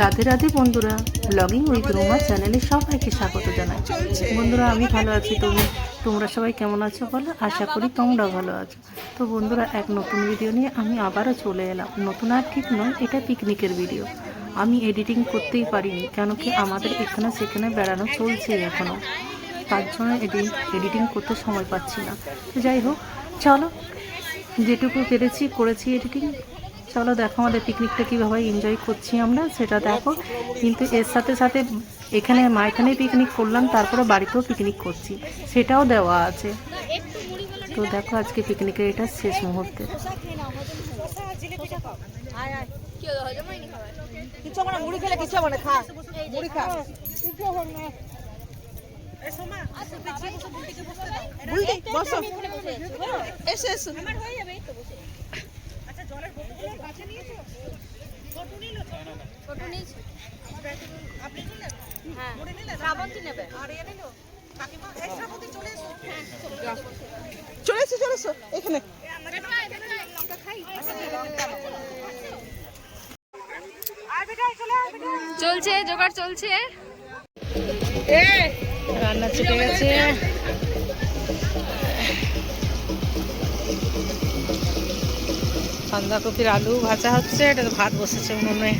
রাধে রাধে বন্ধুরা, blogging with Ruma চ্যানেলে সবাইকে স্বাগত জানাই। বন্ধুরা, আমি ভালো আছি। তোমরা সবাই কেমন আছো বলো? আশা করি তোমরা ভালো আছো। তো বন্ধুরা, এক নতুন ভিডিও নিয়ে আমি আবারও চলে এলাম। নতুন আর ঠিক নয়, এটা পিকনিকের ভিডিও। আমি এডিটিং করতেই পারিনি, কেন কি আমাদের এখানে সেখানে বেড়ানো চলছে এখনও, তার জন্য এডিটিং করতে সময় পাচ্ছি না। যাই হোক, চলো যেটুকু পেরেছি করেছি এডিটিং। চলো দেখো আমাদের পিকনিকটা কীভাবে এনজয় করছি আমরা, সেটা দেখো। কিন্তু এর সাথে সাথে এখানে মাইখানে পিকনিক করলাম, তারপরে বাড়িতেও পিকনিক করছি, সেটাও দেওয়া আছে। তো দেখো আজকে পিকনিকের এটা শেষ মুহূর্তে। চলে এসো এখানে। চলছে, জোগাড় চলছে, রান্না ছুটে গেছে। বাঁধাকপির আলু ভাজা হচ্ছে, এটা তো ভাত বসেছে উনুনে।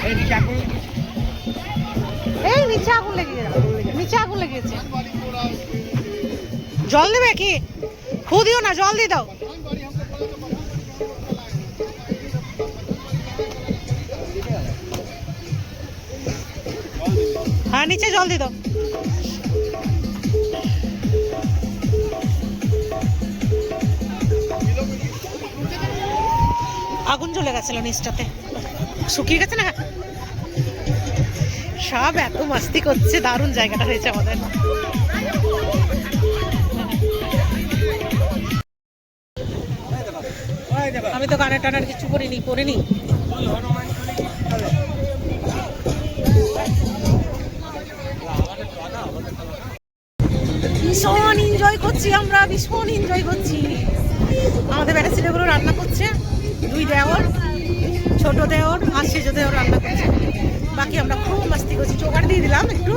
এই নিচে আগুন লেগেছে। জল দেবে কি? ফু দিও না, জল দিয়ে দাও। হ্যাঁ, নিচে জল দিয়ে দাও। আগুন জ্বলে গেছিল নিচটাতে, শুকিয়ে গেছে না। সব এত মাস্তি করছে, দারুণ জায়গাটা হয়েছে আমাদের। আমি তো গানের টানার কিছু করিনি। ভীষণ এনজয় করছি আমরা, আমাদের বেটা ছেলেগুলো রান্না করছে, দুই দেওর, ছোট দেওর আর সেজ দেওর রান্না করছে। বাকি আমরা খুব মাস্তি করছি, জোগাড় দিয়ে দিলাম একটু।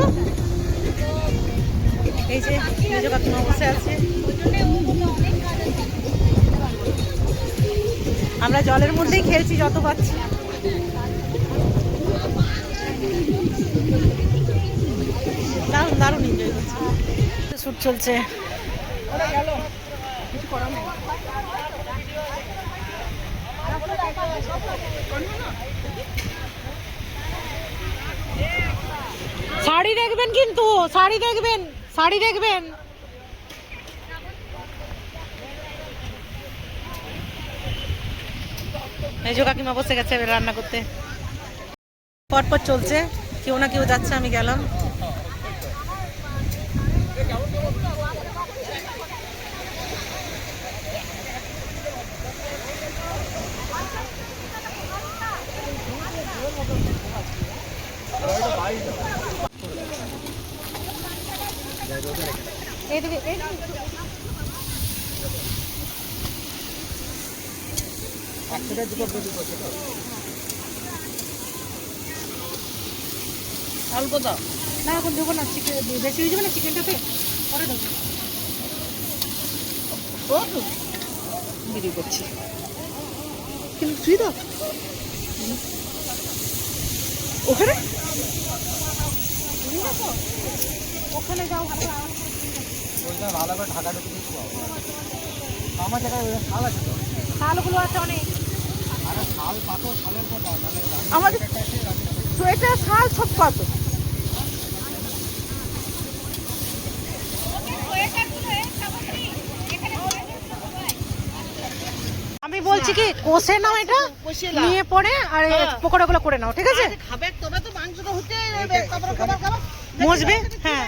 এই যে মেজ কাকিমা বসে আছে, আমরা জলের মধ্যেই খেলছি যত পাচ্ছি। দারুণ এনজয় করছি। শুট চলছে। শাড়ি দেখবেন, কিন্তু শাড়ি দেখবেন। এই যে কাকিমা বসে গেছে এবার রান্না করতে। পরপর চলছে, কেউ না কেউ যাচ্ছে, আমি গেলাম। অল্প দাও না, এখন দেবো না। চিকেন বেশি হয়ে যাবে না চিকেনটাতে, পরে দেবো। ভিডিও করছি কিন্তু তুই দাও ওখানে যাও। ভালো করে ঢাকা ঢুকে আমার জায়গায় শাল আছে, তো শালগুলো আছে অনেক। শাল পাতো, শালের কথা আমাদের সোয়েটার, শাল সব পাতো। আমি বলছি কি, কষে নাও, এটা নিয়ে পরে আর পকোড়াগুলো করে নাও, ঠিক আছে? খাবে তোমরা তো মাংসটা হচ্ছে মজবে। হ্যাঁ,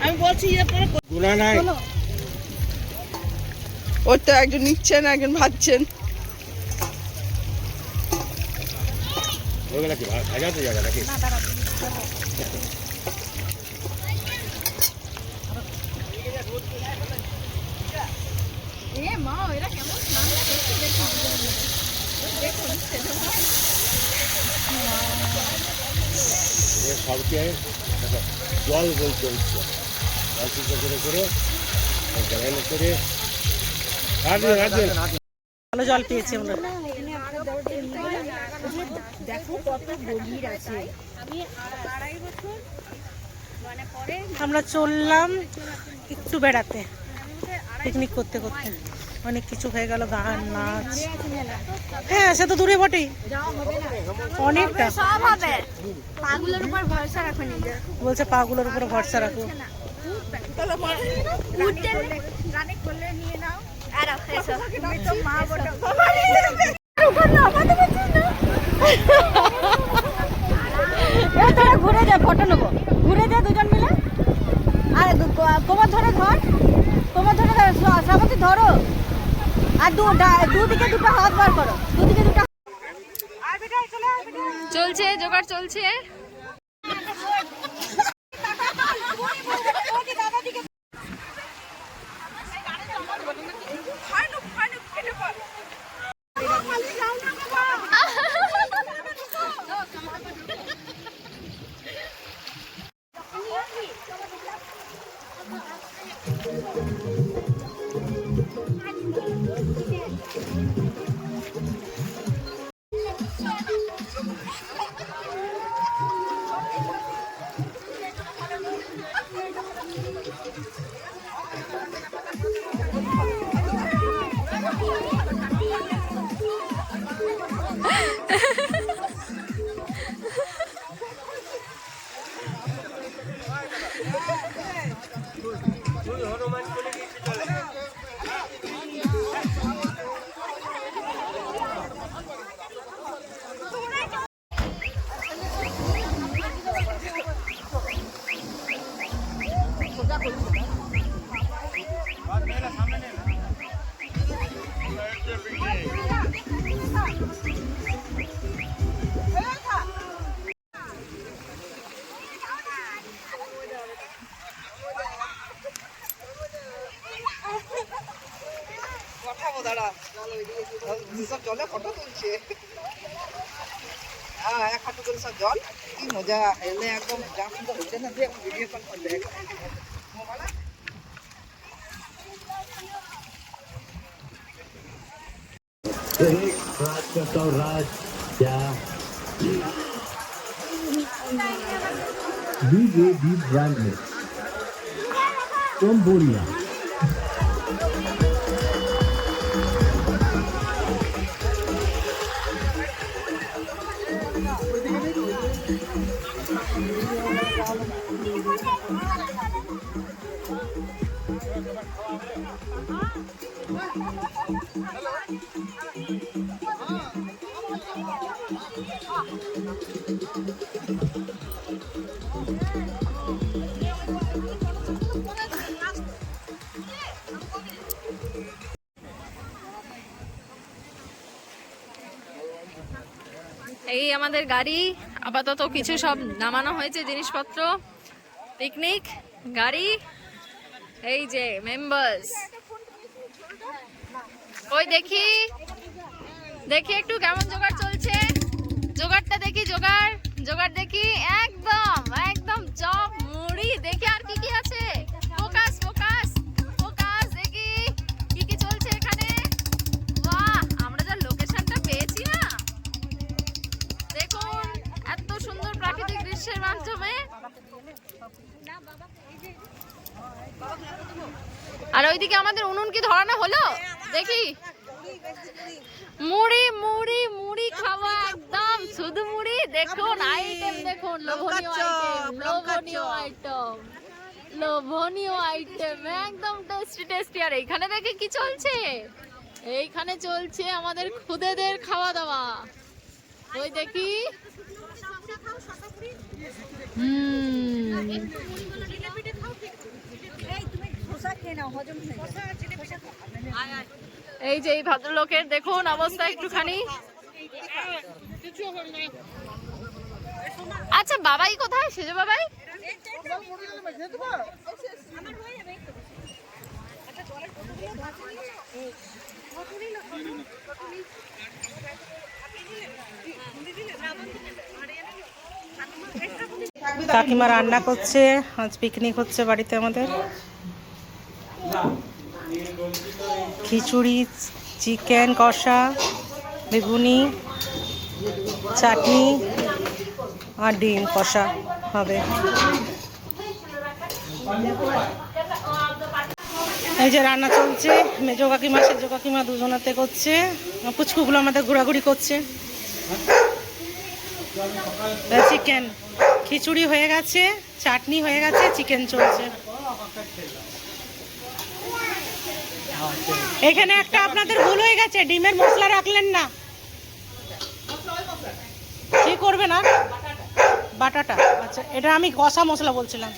আমি বলছি ওই তো একজন নিচ্ছেন, একজন ভাজছেন। ওইগুলা কি ভাজা তো যাবে নাকি? সবকে জল বলতে হচ্ছে, জল চিন্তা করে করে গ্রাইন্ড করে ভালো জল পেয়েছি আমরা। দেখো কত গভীর আছে। আমরা চললাম একটু বেড়াতে, পিকনিক করতে করতে অনেক কিছু হয়ে গেল, গান নাচ। হ্যাঁ সে তো দূরে বটেই, অনেকটা। সব হবে, পাগুলোর উপর ভরসা রাখো নিজের। বলছে পাগুলোর উপরে ভরসা রাখো। উঠতে রানে করলে নিয়ে নাও আর এসো। তুমি তো মা বড় উপর না আমাদের বাচ্চা না। এ তোরা ঘুরে যা, ফটো নেবো। ঘুরে যা দুজন মিলে। আর কোমর ধরে ধর, কোমর ধরে সামনে ধরো। আর দুদিকে দুটো হাত বার করো, দুদিকে দুটো। চলছে জোগাড় চলছে। সব জলে ফটো তুলছে। হ্যাঁ এক হাঁটু করে সব জল, কি মজা। এলে একদম যা সুন্দর হচ্ছে না, দিয়ে ভিডিও কল করলে राज क्या BJB ब्रांड में कोम्बोरिया এই আমাদের গাড়ি, আপাতত কিছু সব নামানো হয়েছে জিনিসপত্র। পিকনিক গাড়ি, এই যে মেম্বার্স। ওই দেখি দেখি একটু কেমন জোগাড় চলছে, জোগাড়টা দেখি। জোগাড় জোগাড় দেখি, একদম একদম চপ মুড়ি। দেখি আর কি কি আছে। ফোকাস ফোকাস ফোকাস, দেখি কি কি চলছে এখানে। বাহ, আমরা যা লোকেশনটা পেয়েছি না, দেখুন এত সুন্দর প্রাকৃতিক দৃশ্যের মাধ্যমে। আর ওইদিকে আমাদের উনুন কি ধরানো হলো দেখি। মুড়ি মুড়ি মুড়ি খাওয়া, একদম শুধু মুড়ি। দেখুন আইটেম, দেখুন লোভনীয় আইটেম, লোভনীয় আইটেম, লোভনীয় আইটেম, একদম টেস্টি টেস্টি। আর এইখানে দেখে কি চলছে, এইখানে চলছে আমাদের খুদেদের খাওয়া দাওয়া। ওই দেখি, এই যে এই ভদ্রলোকের দেখুন অবস্থা একটুখানি। আচ্ছা বাবাই কোথায়, সেজ বাবাই? কাকিমা রান্না করছে, আজ পিকনিক হচ্ছে বাড়িতে আমাদের। খিচুড়ি, চিকেন কষা, বেগুনি, চাটনি আর ডিম কষা হবে। এই যে রান্না চলছে, মেজো কাকিমা সেজো কাকিমা দুজনাতে করছে। পুচকুগুলো আমাদের ঘোরাঘুরি করছে। চিকেন খিচুড়ি হয়ে গেছে, চাটনি হয়ে গেছে, চিকেন চলছে। এখানে একটা আপনাদের ভুল হয়ে গেছে, ডিমের মশলা রাখলেন না। কি করবে না? বাটাটা। আচ্ছা, এটা আমি কষা মশলা বলছিলাম।